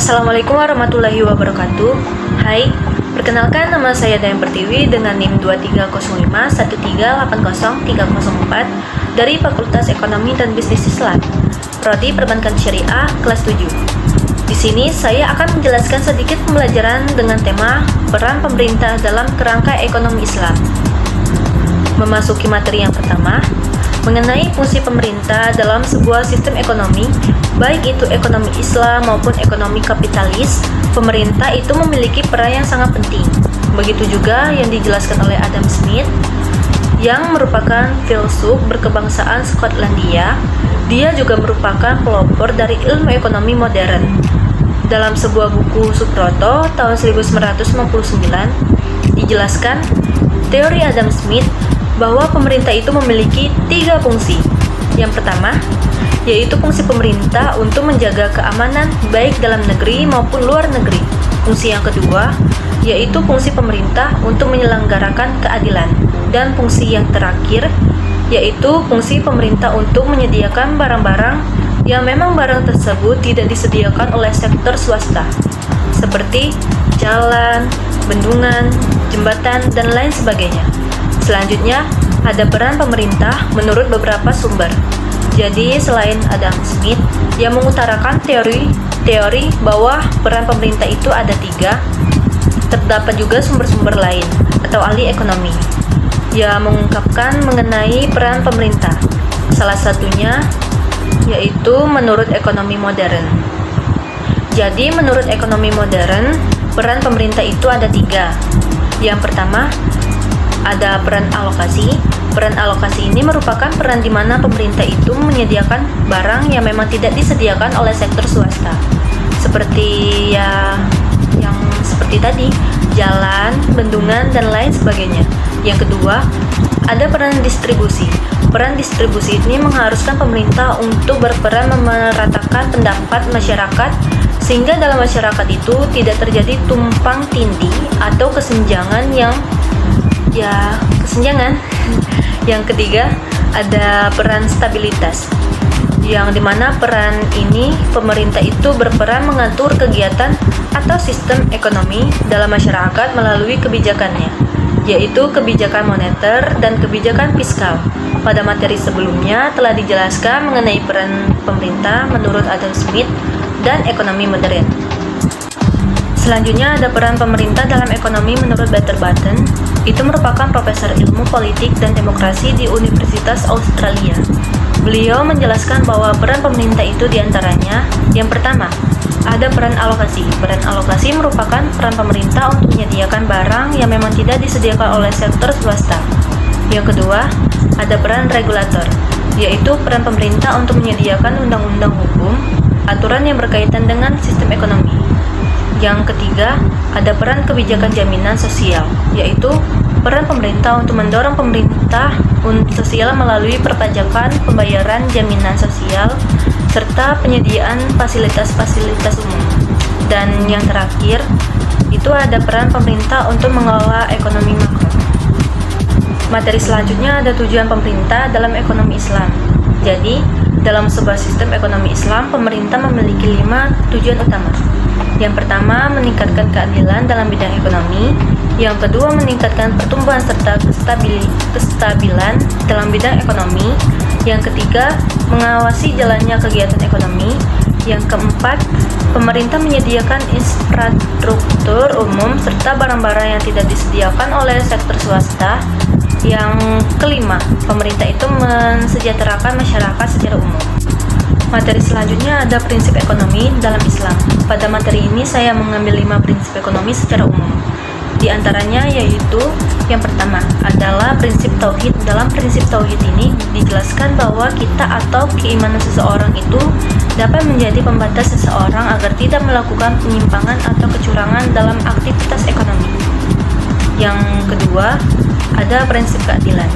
Assalamualaikum warahmatullahi wabarakatuh. Hai, perkenalkan nama saya Dayang Pertiwi dengan NIM 230513803004 dari Fakultas Ekonomi dan Bisnis Islam, Prodi Perbankan Syariah kelas 7. Di sini saya akan menjelaskan sedikit pembelajaran dengan tema peran pemerintah dalam kerangka ekonomi Islam. Memasuki materi yang pertama, mengenai fungsi pemerintah dalam sebuah sistem ekonomi, baik itu ekonomi Islam maupun ekonomi kapitalis, pemerintah itu memiliki peran yang sangat penting. Begitu juga yang dijelaskan oleh Adam Smith, yang merupakan filsuf berkebangsaan Skotlandia. Dia juga merupakan pelopor dari ilmu ekonomi modern. Dalam sebuah buku Subroto tahun 1999, dijelaskan teori Adam Smith bahwa pemerintah itu memiliki 3 fungsi. Yang pertama, yaitu fungsi pemerintah untuk menjaga keamanan baik dalam negeri maupun luar negeri. Fungsi yang kedua, yaitu fungsi pemerintah untuk menyelenggarakan keadilan. Dan fungsi yang terakhir, yaitu fungsi pemerintah untuk menyediakan barang-barang yang memang barang tersebut tidak disediakan oleh sektor swasta, seperti jalan, bendungan, jembatan, dan lain sebagainya. Selanjutnya, ada peran pemerintah menurut beberapa sumber. Jadi, selain Adam Smith yang mengutarakan teori bahwa peran pemerintah itu ada 3, terdapat juga sumber-sumber lain atau ahli ekonomi yang mengungkapkan mengenai peran pemerintah. Salah satunya yaitu menurut ekonomi modern. Jadi, menurut ekonomi modern, peran pemerintah itu ada 3. Yang pertama, ada peran alokasi. Peran alokasi ini merupakan peran di mana pemerintah itu menyediakan barang yang memang tidak disediakan oleh sektor swasta. Seperti yang seperti tadi, jalan, bendungan, dan lain sebagainya. Yang kedua, ada peran distribusi. Peran distribusi ini mengharuskan pemerintah untuk berperan memeratakan pendapat masyarakat sehingga dalam masyarakat itu tidak terjadi tumpang tindih atau kesenjangan. Yang ketiga, ada peran stabilitas, yang dimana peran ini pemerintah itu berperan mengatur kegiatan atau sistem ekonomi dalam masyarakat melalui kebijakannya, yaitu kebijakan moneter dan kebijakan fiskal. Pada materi sebelumnya telah dijelaskan mengenai peran pemerintah menurut Adam Smith dan ekonomi modern. Selanjutnya ada peran pemerintah dalam ekonomi menurut Peter Button. Itu merupakan profesor ilmu politik dan demokrasi di Universitas Australia. Beliau menjelaskan bahwa peran pemerintah itu diantaranya, yang pertama, ada peran alokasi. Peran alokasi merupakan peran pemerintah untuk menyediakan barang yang memang tidak disediakan oleh sektor swasta. Yang kedua, ada peran regulator, yaitu peran pemerintah untuk menyediakan undang-undang hukum, aturan yang berkaitan dengan sistem ekonomi. Yang ketiga, ada peran kebijakan jaminan sosial, yaitu peran pemerintah untuk mendorong pemerintah sosial melalui perpajakan, pembayaran jaminan sosial, serta penyediaan fasilitas-fasilitas umum. Dan yang terakhir, itu ada peran pemerintah untuk mengelola ekonomi makro. Materi selanjutnya ada tujuan pemerintah dalam ekonomi Islam. Jadi, dalam sebuah sistem ekonomi Islam, pemerintah memiliki 5 tujuan utama. Yang pertama, meningkatkan keadilan dalam bidang ekonomi. Yang kedua, meningkatkan pertumbuhan serta kestabilan dalam bidang ekonomi. Yang ketiga, mengawasi jalannya kegiatan ekonomi. Yang keempat, pemerintah menyediakan infrastruktur umum serta barang-barang yang tidak disediakan oleh sektor swasta. Yang kelima, pemerintah itu mensejahterakan masyarakat secara umum. Materi selanjutnya ada prinsip ekonomi dalam Islam. Pada materi ini saya mengambil 5 prinsip ekonomi secara umum. Di antaranya yaitu yang pertama adalah prinsip tauhid. Dalam prinsip tauhid ini dijelaskan bahwa kita atau keimanan seseorang itu dapat menjadi pembatas seseorang agar tidak melakukan penyimpangan atau kecurangan dalam aktivitas ekonomi. Yang kedua, ada prinsip keadilan.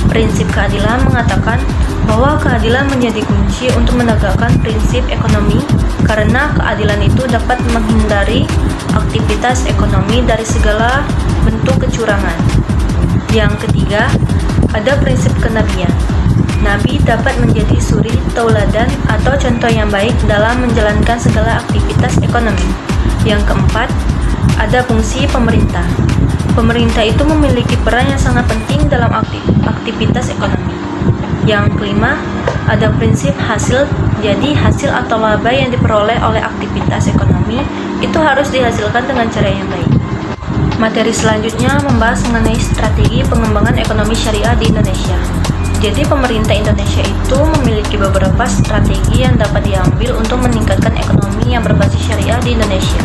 Prinsip keadilan mengatakan bahwa keadilan menjadi kunci untuk menegakkan prinsip ekonomi karena keadilan itu dapat menghindari aktivitas ekonomi dari segala bentuk kecurangan. Yang ketiga, ada prinsip kenabian. Nabi dapat menjadi suri tauladan atau contoh yang baik dalam menjalankan segala aktivitas ekonomi. Yang keempat, ada fungsi pemerintah. Pemerintah itu memiliki peran yang sangat penting dalam aktivitas ekonomi. Yang kelima, ada prinsip hasil. Jadi hasil atau laba yang diperoleh oleh aktivitas ekonomi itu harus dihasilkan dengan cara yang baik. Materi selanjutnya membahas mengenai strategi pengembangan ekonomi syariah di Indonesia. Jadi pemerintah Indonesia itu memiliki beberapa strategi yang dapat diambil untuk meningkatkan ekonomi yang berbasis syariah di Indonesia.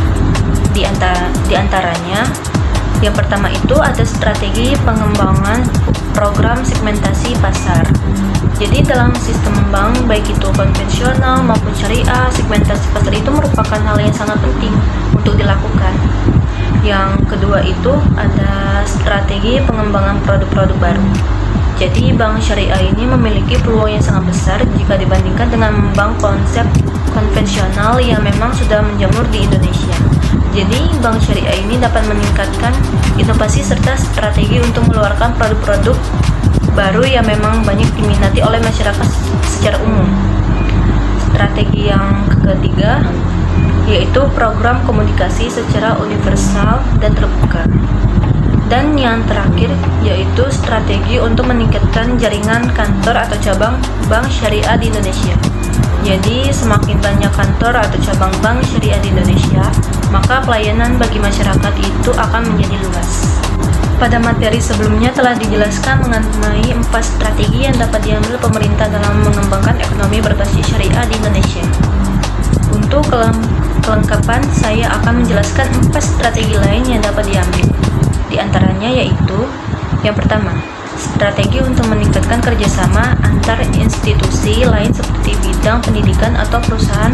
Di antaranya, yang pertama itu ada strategi pengembangan program segmentasi pasar. Jadi dalam sistem bank, baik itu konvensional maupun syariah, segmentasi pasar itu merupakan hal yang sangat penting untuk dilakukan. Yang kedua itu ada strategi pengembangan produk-produk baru. Jadi bank syariah ini memiliki peluang yang sangat besar jika dibandingkan dengan bank konsep konvensional yang memang sudah menjamur di Indonesia. Jadi bank syariah ini dapat meningkatkan inovasi serta strategi untuk mengeluarkan produk-produk baru yang memang banyak diminati oleh masyarakat secara umum. Strategi yang ketiga yaitu program komunikasi secara universal dan terbuka. Dan yang terakhir yaitu strategi untuk meningkatkan jaringan kantor atau cabang bank syariah di Indonesia. Jadi semakin banyak kantor atau cabang bank syariah di Indonesia, maka pelayanan bagi masyarakat itu akan menjadi luas. Pada materi sebelumnya telah dijelaskan mengenai 4 strategi yang dapat diambil pemerintah dalam mengembangkan ekonomi berbasis syariah di Indonesia. Untuk kelengkapan, saya akan menjelaskan 4 strategi lain yang dapat diambil. Di antaranya yaitu, yang pertama, strategi untuk meningkatkan kerjasama antar institusi lain seperti bidang pendidikan atau perusahaan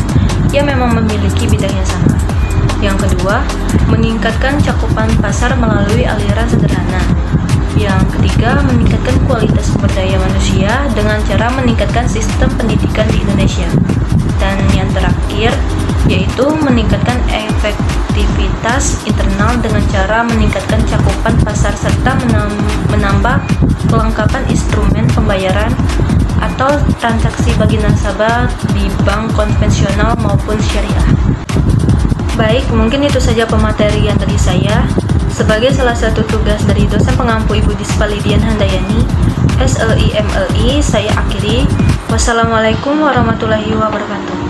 yang memang memiliki bidang yang sama. Yang kedua, meningkatkan cakupan pasar melalui aliran sederhana. Yang ketiga, meningkatkan kualitas sumber daya manusia dengan cara meningkatkan sistem pendidikan di Indonesia. Dan yang terakhir, yaitu meningkatkan efektivitas internal dengan cara meningkatkan cakupan pasar serta menambah kelengkapan instrumen pembayaran atau transaksi bagi nasabah di bank konvensional maupun syariah. Baik, mungkin itu saja pematerian dari saya. Sebagai salah satu tugas dari dosen pengampu Ibu Dispa Lidian Handayani, SEIMLI, saya akhiri. Wassalamualaikum warahmatullahi wabarakatuh.